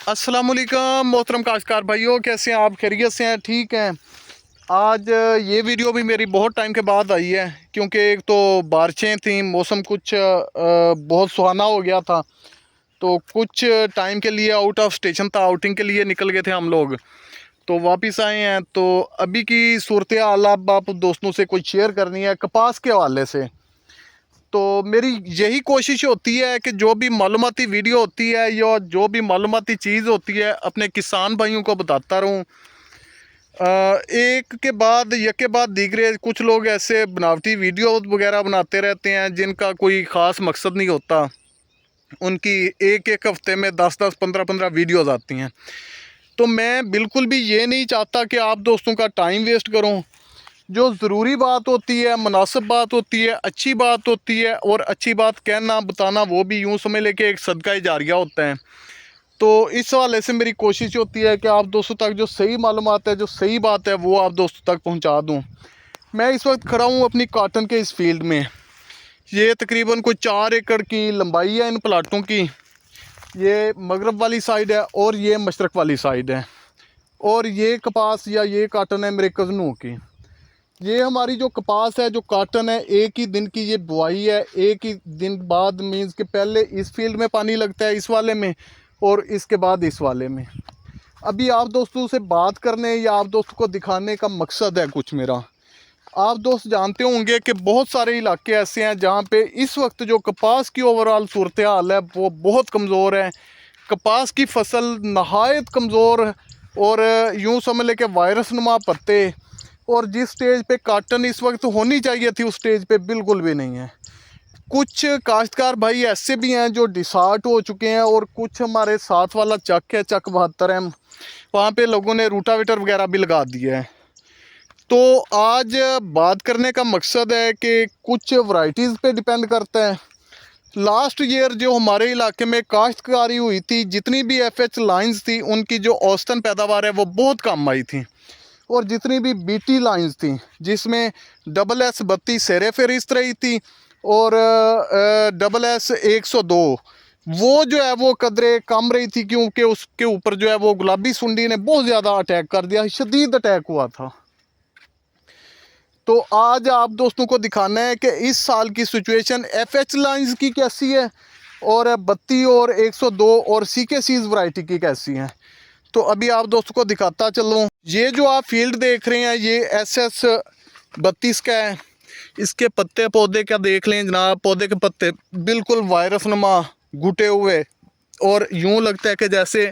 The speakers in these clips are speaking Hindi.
अस्सलामुअलैकुम मोहतरम काश्तकार भाइयों, कैसे हैं आप? खैरियत से हैं? ठीक हैं। आज ये वीडियो भी मेरी बहुत टाइम के बाद आई है, क्योंकि एक तो बारिशें थी, मौसम कुछ बहुत सुहाना हो गया था। तो कुछ टाइम के लिए आउट ऑफ स्टेशन था, आउटिंग के लिए निकल गए थे हम लोग, तो वापस आए हैं। तो अभी की सूरत हाल आप दोस्तों से कुछ शेयर करनी है कपास के हवाले से। तो मेरी यही कोशिश होती है कि जो भी मालूमाती वीडियो होती है या जो भी मालूमाती चीज़ होती है अपने किसान भाइयों को बताता रहूँ। एक के बाद दीगरे कुछ लोग ऐसे बनावटी वीडियो वगैरह बनाते रहते हैं जिनका कोई ख़ास मकसद नहीं होता। उनकी एक एक हफ़्ते में 10-10, 15-15 वीडियोज़ आती हैं। तो मैं बिल्कुल भी ये नहीं चाहता कि आप दोस्तों का टाइम वेस्ट करूँ। जो ज़रूरी बात होती है, मुनासिब बात होती है, अच्छी बात होती है, और अच्छी बात कहना बताना वो भी यूँ समझ लेके एक सदका जारिया होता है। तो इस हवाले से मेरी कोशिश होती है कि आप दोस्तों तक जो सही मालूमात है, जो सही बात है, वो आप दोस्तों तक पहुंचा दूं। मैं इस वक्त खड़ा हूं अपनी कॉटन के इस फील्ड में। ये तकरीबन कोई 4 एकड़ की लंबाई है इन प्लाटों की। ये मगरब वाली साइड है और ये मशरक़ वाली साइड है। और ये कपास या ये कॉटन है मेरे कज़नों की। ये हमारी जो कपास है, जो कॉटन है, एक ही दिन की ये बुआई है। एक ही दिन बाद मीन्स के पहले इस फील्ड में पानी लगता है, इस वाले में, और इसके बाद इस वाले में। अभी आप दोस्तों से बात करने या आप दोस्तों को दिखाने का मकसद है कुछ मेरा। आप दोस्त जानते होंगे कि बहुत सारे इलाके ऐसे हैं जहाँ पे इस वक्त जो कपास की ओवरऑल सूरत हाल है वो बहुत कमज़ोर है। कपास की फसल नहायत कमज़ोर, और यूँ समझ लें कि वायरस नुमा पत्ते, और जिस स्टेज पे कॉटन इस वक्त होनी चाहिए थी उस स्टेज पे बिल्कुल भी नहीं है। कुछ काश्तकार भाई ऐसे भी हैं जो डिसार्ट हो चुके हैं, और कुछ हमारे साथ वाला चक है, चक 72 है, वहाँ पे लोगों ने रूटावेटर वगैरह भी लगा दिया है। तो आज बात करने का मकसद है कि कुछ वैरायटीज़ पे डिपेंड करता है। लास्ट ईयर जो हमारे इलाके में काश्तकारी हुई थी, जितनी भी FH लाइन्स थी उनकी जो औसतन पैदावार है वो बहुत कम आई थी। और जितनी भी BT लाइन्स थी जिसमें SS32 सेरे फेरिस्त रही थी, और SS 102 वो जो है वो कदरे कम रही थी, क्योंकि उसके ऊपर जो है वो गुलाबी सुंडी ने बहुत ज़्यादा अटैक कर दिया, शदीद अटैक हुआ था। तो आज आप दोस्तों को दिखाना है कि इस साल की सिचुएशन FH लाइन्स की कैसी है, और 32 और 102 और CKC's वैरायटी की कैसी है। तो अभी आप दोस्तों को दिखाता चलूँ। ये जो आप फील्ड देख रहे हैं ये SS 32 का है। इसके पत्ते पौधे क्या देख लें जनाब, पौधे के पत्ते बिल्कुल वायरस नुमा घुटे हुए, और यूँ लगता है कि जैसे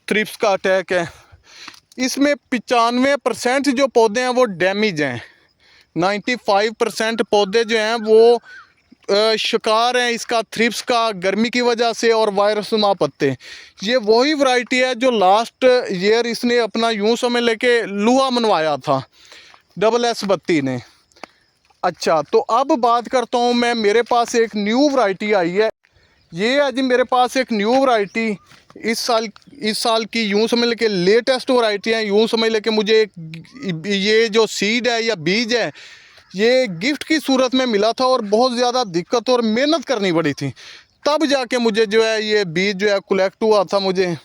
थ्रिप्स का अटैक है। इसमें 95% जो पौधे हैं वो डैमेज हैं। 95% पौधे जो हैं वो शिकार हैं इसका, थ्रिप्स का, गर्मी की वजह से, और वायरस नुमा पत्ते। ये वही वैरायटी है जो लास्ट ईयर इसने अपना यूँ समझ लेके लुहा मनवाया था SS 32 ने। अच्छा, तो अब बात करता हूँ मैं, मेरे पास एक न्यू वैरायटी आई है। ये है जी मेरे पास एक न्यू वैरायटी इस साल की, यूँ समझ लेके लेटेस्ट वैरायटी है। यूँ समझ लेके मुझे ये जो सीड है या बीज है ये गिफ्ट की सूरत में मिला था, और बहुत ज़्यादा दिक्कत और मेहनत करनी पड़ी थी, तब जाके मुझे जो है ये बीज जो है कलेक्ट हुआ था मुझे।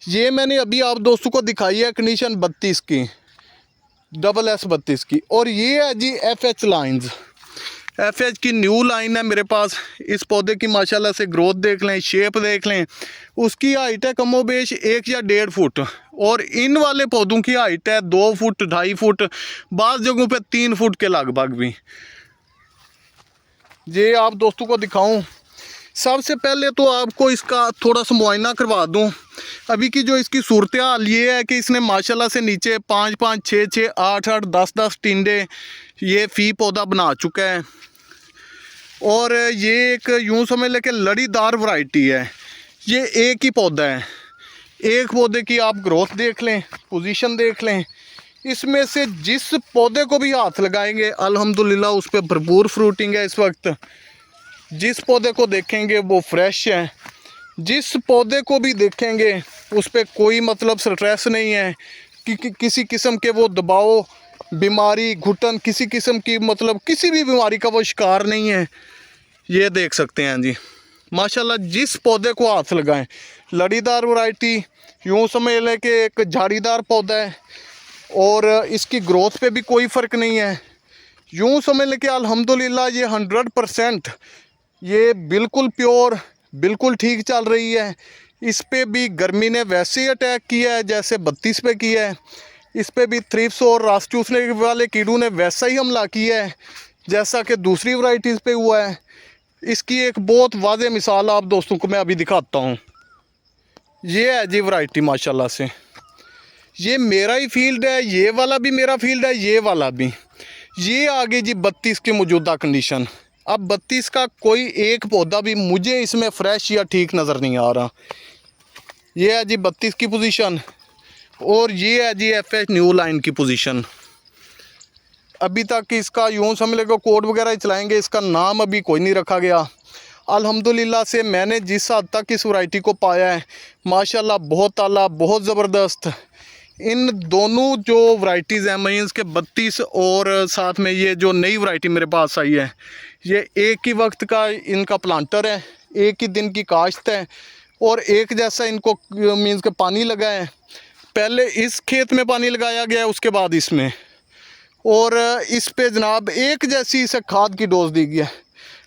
ये मैंने अभी आप दोस्तों को दिखाई है कंडीशन 32 की, SS 32 की। और ये है जी FH लाइन्स, FH की न्यू लाइन है मेरे पास। इस पौधे की माशाल्लाह से ग्रोथ देख लें, शेप देख लें। उसकी हाइट है कमोबेश 1 या 1.5 फुट, और इन वाले पौधों की हाइट है 2 फुट, 2.5 फुट, बाज़ जगहों पे 3 फुट के लगभग भी। ये आप दोस्तों को दिखाऊं, सबसे पहले तो आपको इसका थोड़ा सा मुआयना करवा दूं। अभी की जो इसकी सूरत हाल ये है कि इसने माशाल्लाह से नीचे 5-5, 6-6, 8-8, 10-10 टिंडे ये फ़ी पौधा बना चुका है। और ये एक यूँ समझ लें कि लड़ीदार वैरायटी है। ये एक ही पौधा है, एक पौधे की आप ग्रोथ देख लें, पोजीशन देख लें। इसमें से जिस पौधे को भी हाथ लगाएंगे अल्हम्दुलिल्लाह उस पर भरपूर फ्रूटिंग है इस वक्त। जिस पौधे को देखेंगे वो फ्रेश है, जिस पौधे को भी देखेंगे उस पर कोई मतलब स्ट्रेस नहीं है कि किसी किस्म के वो दबाव, बीमारी, घुटन, किसी किस्म की मतलब किसी भी बीमारी का वो शिकार नहीं है। ये देख सकते हैं जी, माशाल्लाह जिस पौधे को हाथ लगाएं, लड़ीदार वैरायटी, यूँ समझ लें कि एक झाड़ीदार पौधा है और इसकी ग्रोथ पे भी कोई फ़र्क नहीं है। यूँ समझ लें कि अल्हम्दुलिल्लाह ये 100% ये बिल्कुल प्योर, बिल्कुल ठीक चल रही है। इस पे भी गर्मी ने वैसे ही अटैक किया है जैसे 32 पे किया है। इस पे भी थ्रिप्स और रास चूसने वाले कीड़ों ने वैसा ही हमला किया है जैसा कि दूसरी वैरायटीज़ पे हुआ है। इसकी एक बहुत वाज़ेह मिसाल आप दोस्तों को मैं अभी दिखाता हूँ। ये है जी वैरायटी माशाल्लाह से, ये मेरा ही फील्ड है, ये वाला भी मेरा फील्ड है, ये वाला भी। ये आगे जी 32 की मौजूदा कंडीशन। अब 32 का कोई एक पौधा भी मुझे इसमें फ्रेश या ठीक नज़र नहीं आ रहा। ये है जी 32 की पोजीशन और ये है जी FH न्यू लाइन की पोजीशन। अभी तक इसका यूँ समझ लेगा कोड वगैरह ही चलाएंगे, इसका नाम अभी कोई नहीं रखा गया। अल्हम्दुलिल्लाह से मैंने जिस हद तक इस वैरायटी को पाया है माशाल्लाह बहुत आला, बहुत ज़बरदस्त। इन दोनों जो वैरायटीज़ हैं मींस के 32 और साथ में ये जो नई वैरायटी मेरे पास आई है, ये एक ही वक्त का इनका प्लांटर है, एक ही दिन की काश्त है और एक जैसा इनको मींस के पानी लगा है। पहले इस खेत में पानी लगाया गया है, उसके बाद इसमें, और इस पे जनाब एक जैसी इसे खाद की डोज दी गई है।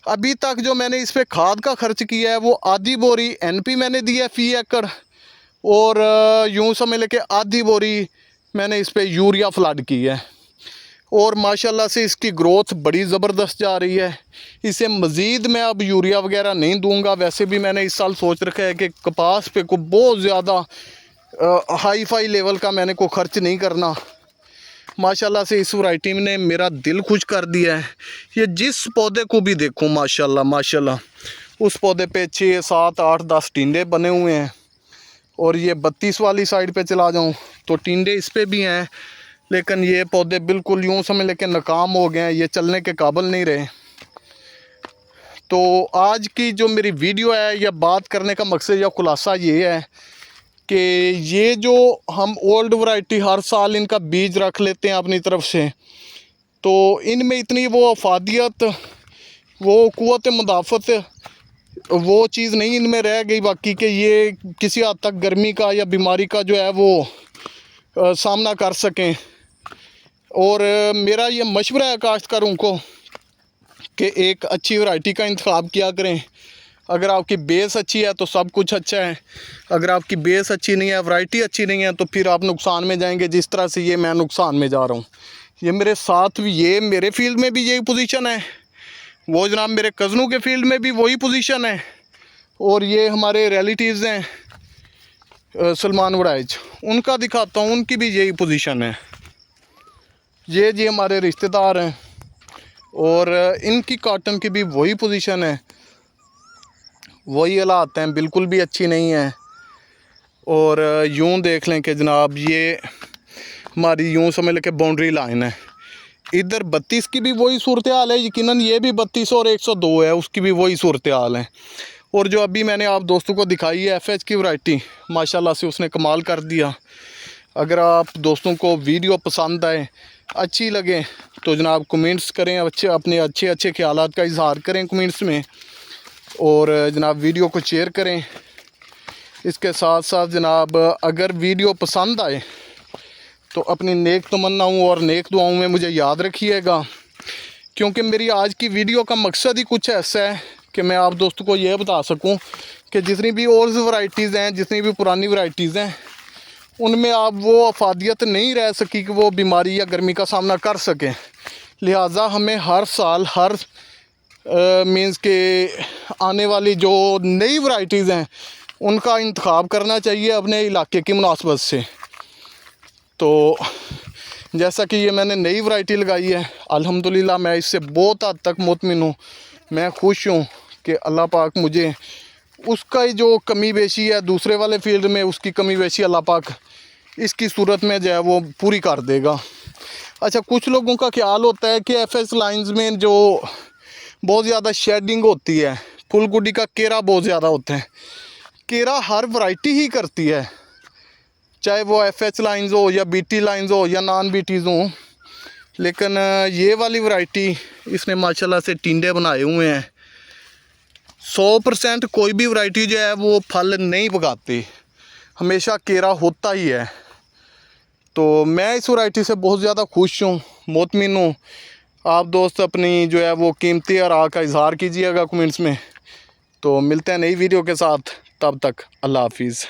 अभी तक जो मैंने इस पे खाद का खर्च किया है वो आधी बोरी NP मैंने दी है फी एकड़, और यूँ समझ लेके आधी बोरी मैंने इस पे यूरिया फ्लड की है। और माशाल्लाह से इसकी ग्रोथ बड़ी ज़बरदस्त जा रही है। इसे मज़ीद मैं अब यूरिया वगैरह नहीं दूंगा। वैसे भी मैंने इस साल सोच रखा है कि कपास पे को बहुत ज़्यादा हाई फाई लेवल का मैंने को खर्च नहीं करना। माशाल्लाह से इस वैरायटी ने मेरा दिल खुश कर दिया है। ये जिस पौधे को भी देखूं माशाल्लाह माशाल्लाह, उस पौधे पे 6, 7, 8, 10 टिंडे बने हुए हैं। और ये 32 वाली साइड पे चला जाऊं तो टिंडे इस पे भी हैं, लेकिन ये पौधे बिल्कुल यूँ समझ लेके नाकाम हो गए हैं, ये चलने के काबिल नहीं रहे। तो आज की जो मेरी वीडियो है या बात करने का मकसद या खुलासा ये है कि ये जो हम ओल्ड वैरायटी हर साल इनका बीज रख लेते हैं अपनी तरफ से, तो इनमें इतनी वो अफादियत, वो क़ुव्वत मुदाफ़त, वो चीज़ नहीं इनमें रह गई बाकी कि ये किसी हद तक गर्मी का या बीमारी का जो है वो सामना कर सकें। और मेरा ये मशवरा है काश्तकारों को कि एक अच्छी वैरायटी का इंतखाब किया करें। अगर आपकी बेस अच्छी है तो सब कुछ अच्छा है, अगर आपकी बेस अच्छी नहीं है, वैरायटी अच्छी नहीं है, तो फिर आप नुकसान में जाएंगे, जिस तरह से ये मैं नुकसान में जा रहा हूँ। ये मेरे साथ भी, ये मेरे फील्ड में भी यही पोजीशन है, वो जनाब मेरे कज़नों के फील्ड में भी वही पोजीशन है, और ये हमारे रिलेटिव्स हैं सलमान वड़ाइच, उनका दिखाता हूँ, उनकी भी यही पोजीशन है। ये जी हमारे रिश्तेदार हैं और इनकी कॉटन की भी वही पोजीशन है, वही हालात हैं, बिल्कुल भी अच्छी नहीं है। और यूँ देख लें कि जनाब ये हमारी यूँ समझ लें कि बाउंड्री लाइन है। इधर 32 की भी वही सूरत हाल है, यकीनन ये भी 32 और 102 है, उसकी भी वही सूरत हाल है। और जो अभी मैंने आप दोस्तों को दिखाई है FH की वैरायटी, माशाल्लाह से उसने कमाल कर दिया। अगर आप दोस्तों को वीडियो पसंद आए, अच्छी लगे, तो जनाब कमेंट्स करें, अपने अच्छे ख्यालात का इजहार करें कमेंट्स में, और जनाब वीडियो को शेयर करें। इसके साथ साथ जनाब अगर वीडियो पसंद आए तो अपनी नेक तमन्नाओं और नेक दुआओं में मुझे याद रखिएगा, क्योंकि मेरी आज की वीडियो का मकसद ही कुछ ऐसा है कि मैं आप दोस्तों को यह बता सकूं कि जितनी भी ओल्ड वैरायटीज़ हैं, जितनी भी पुरानी वैरायटीज़ हैं, उनमें अब वो अफादियत नहीं रह सकी कि वो बीमारी या गर्मी का सामना कर सकें। लिहाजा हमें हर साल हर मीन्स के आने वाली जो नई वैरायटीज़ हैं उनका इंतखाब करना चाहिए अपने इलाके की मुनासबत से। तो जैसा कि ये मैंने नई वैरायटी लगाई है, अल्हम्दुलिल्लाह मैं इससे बहुत हद तक मुतमिन हूँ। मैं खुश हूँ कि अल्लाह पाक मुझे उसका ही जो कमी बेशी है दूसरे वाले फील्ड में, उसकी कमी बेशी अल्लाह पाक इसकी सूरत में जो है वो पूरी कर देगा। अच्छा, कुछ लोगों का ख्याल होता है कि FH लाइन्स में जो बहुत ज़्यादा शेडिंग होती है, फुल गुडी का केरा बहुत ज़्यादा होता है। केरा हर वैरायटी ही करती है, चाहे वो FH लाइन्स हो या BT लाइन्स हो या नॉन BTs हो। लेकिन ये वाली वैरायटी इसने माशाल्लाह से टिंडे बनाए हुए हैं, 100% कोई भी वैरायटी जो है वो फल नहीं पकाती, हमेशा केरा होता ही है। तो मैं इस वैरायटी से बहुत ज़्यादा खुश हूँ, मुतमिन हूँ। आप दोस्त अपनी जो है वो कीमती आरा का इजहार कीजिएगा कमेंट्स में। तो मिलते हैं नई वीडियो के साथ, तब तक अल्लाह हाफिज़।